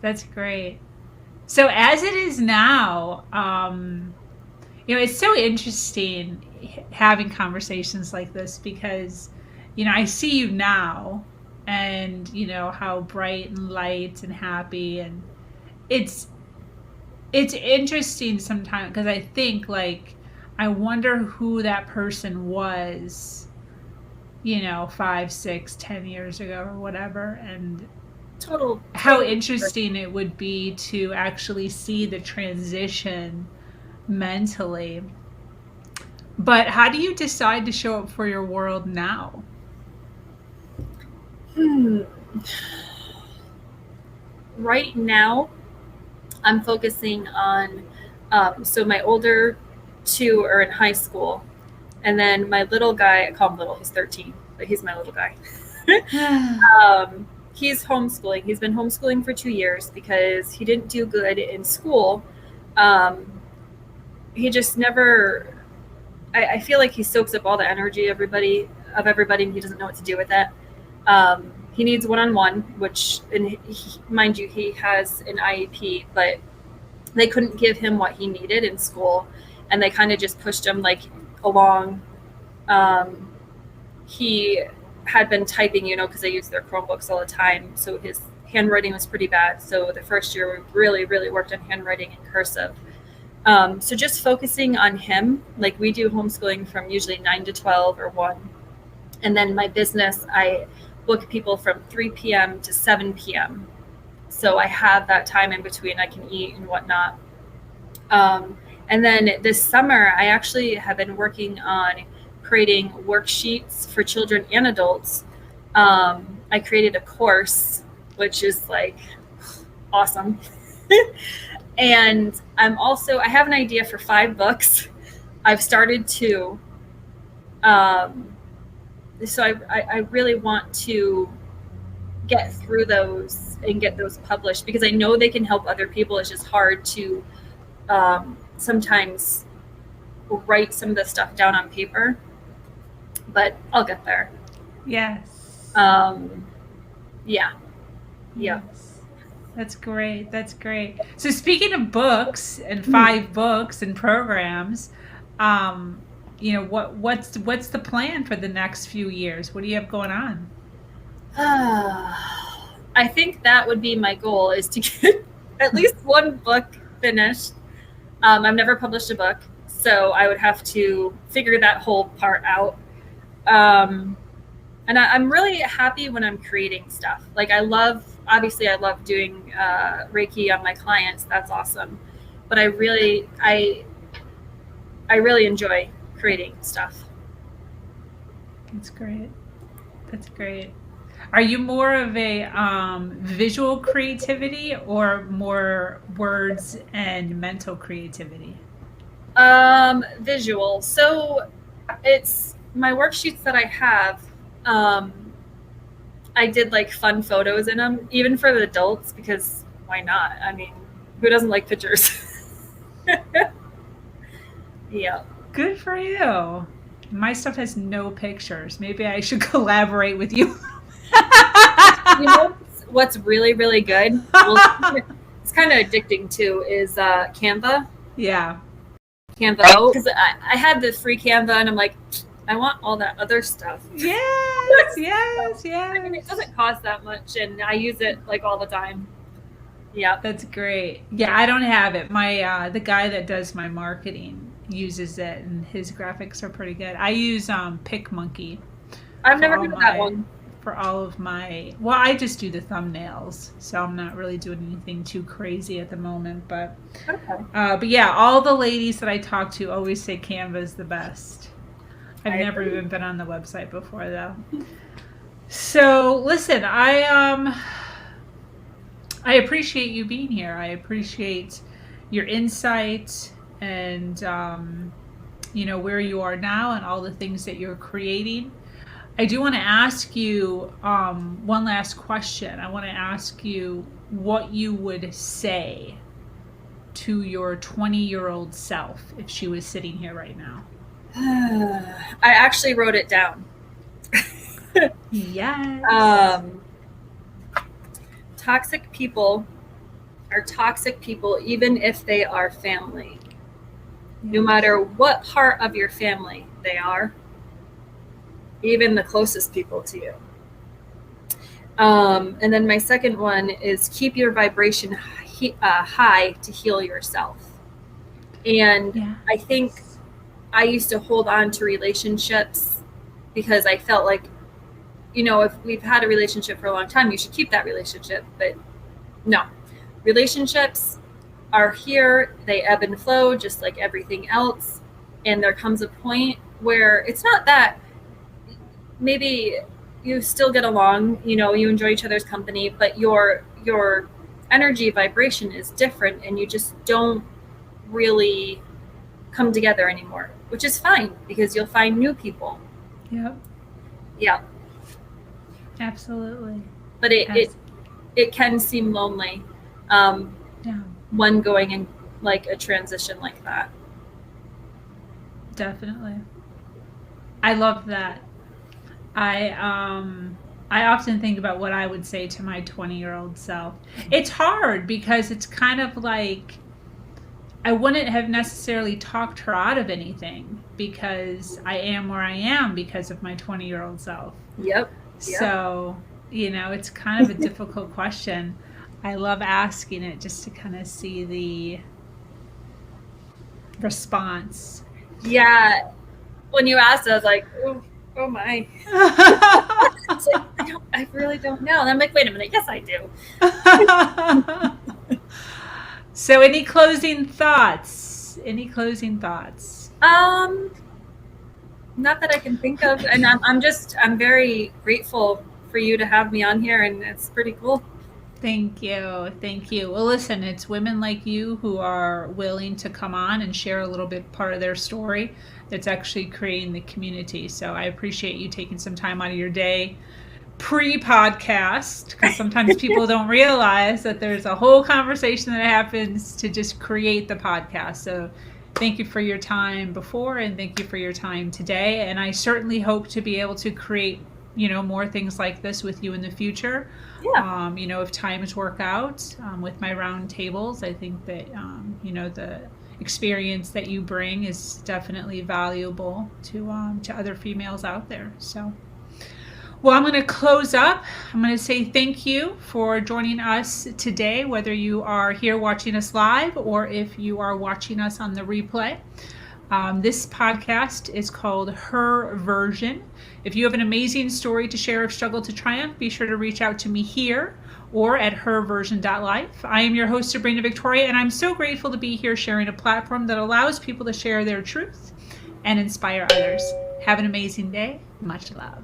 That's great. So as it is now, it's so interesting having conversations like this because, I see you now and, how bright and light and happy. And it's, it's interesting sometimes because I think like, I wonder who that person was, 5, 6, 10 years ago or whatever. And how Totally. interesting it would be to actually see the transition mentally. But how do you decide to show up for your world now? Hmm. Right now, I'm focusing on. So my older two are in high school, and then my little guy, I call him little. He's 13, but he's my little guy. He's homeschooling. He's been homeschooling for 2 years because he didn't do good in school. Um, he just never. I feel like he soaks up all the energy everybody, and he doesn't know what to do with it. He needs one-on-one, which, and mind you, he has an IEP, but they couldn't give him what he needed in school, and they kind of just pushed him like along. Um, he had been typing, because they use their Chromebooks all the time, so his handwriting was pretty bad. So the first year, we really, really worked on handwriting and cursive. So just focusing on him, like we do homeschooling from usually 9 to 12 or 1. And then my business, I book people from 3 p.m. to 7 p.m. So I have that time in between I can eat and whatnot. And then this summer, I actually have been working on creating worksheets for children and adults. I created a course, which is like awesome. And I have an idea for 5 books. I've started 2. Um, so I really want to get through those and get those published because I know they can help other people. It's just hard to sometimes write some of the stuff down on paper, but I'll get there. Yes. Um, yeah, yeah. Yes. That's great. That's great. So speaking of books and Hmm. 5 books and programs, um, what's the plan for the next few years? What do you have going on? I think that would be my goal is to get at least one book finished. I've never published a book, so I would have to figure that whole part out. Um, and I'm really happy when I'm creating stuff. Like obviously, I love doing Reiki on my clients. That's awesome. But I really enjoy creating stuff. That's great. That's great. Are you more of a visual creativity or more words and mental creativity? Visual. So it's my worksheets that I have. Um, I did like fun photos in them, even for the adults, because why not? I mean, who doesn't like pictures? Yeah. Good for you. My stuff has no pictures. Maybe I should collaborate with you. You know what's really, really good? Well, it's kind of addicting too, is Canva. Yeah. Canva. Because I had the free Canva and I'm like, I want all that other stuff. Yes, So, yes, I mean, it yes. doesn't cost that much and I use it like all the time. Yeah. That's great. Yeah, I don't have it. My the guy that does my marketing uses it and his graphics are pretty good. I use PicMonkey I've for never all heard of that my one. well, I just do the thumbnails, so I'm not really doing anything too crazy at the moment, Okay. but yeah, all the ladies that I talk to always say Canva is the best. I've I never agree. even been on the website before though. So, listen, I appreciate you being here. I appreciate your insight and where you are now and all the things that you're creating. I do want to ask you one last question. I want to ask you what you would say to your 20-year-old self if she was sitting here right now. I actually wrote it down. Yes. um, Toxic people are toxic people, even if they are family. Yes. No matter what part of your family they are, even the closest people to you. And then my second one is keep your vibration high to heal yourself. And Yes. I think I used to hold on to relationships because I felt like, if we've had a relationship for a long time, you should keep that relationship. But no, relationships are here, they ebb and flow just like everything else. And there comes a point where it's not that maybe you still get along, you enjoy each other's company, but your energy vibration is different and you just don't really come together anymore, which is fine because you'll find new people. Yep. Yeah. Absolutely. But it can seem lonely Yeah. when going in like a transition like that. Definitely. I love that. I often think about what I would say to my 20-year-old self. It's hard because it's kind of like I wouldn't have necessarily talked her out of anything because I am where I am because of my 20-year-old self. Yep. So, it's kind of a difficult question. I love asking it just to kind of see the response. Yeah. When you asked, I was like, oh my. It's like, I really don't know. And I'm like, wait a minute. Yes, I do. So, any closing thoughts? Any closing thoughts? Not that I can think of. And I'm very grateful for you to have me on here, and it's pretty cool. Thank you. Thank you. Well, listen, it's women like you who are willing to come on and share a little bit part of their story that's actually creating the community. So I appreciate you taking some time out of your day pre-podcast because sometimes people don't realize that there's a whole conversation that happens to just create the podcast. So thank you for your time before and thank you for your time today. And I certainly hope to be able to create more things like this with you in the future. Yeah. If times work out with my round tables, I think that, the experience that you bring is definitely valuable to other females out there. So, well, I'm going to close up. I'm going to say thank you for joining us today, whether you are here watching us live or if you are watching us on the replay. This podcast is called Her Version. If you have an amazing story to share of struggle to triumph, be sure to reach out to me here or at herversion.life. I am your host, Sabrina Victoria, and I'm so grateful to be here sharing a platform that allows people to share their truth and inspire others. Have an amazing day. Much love.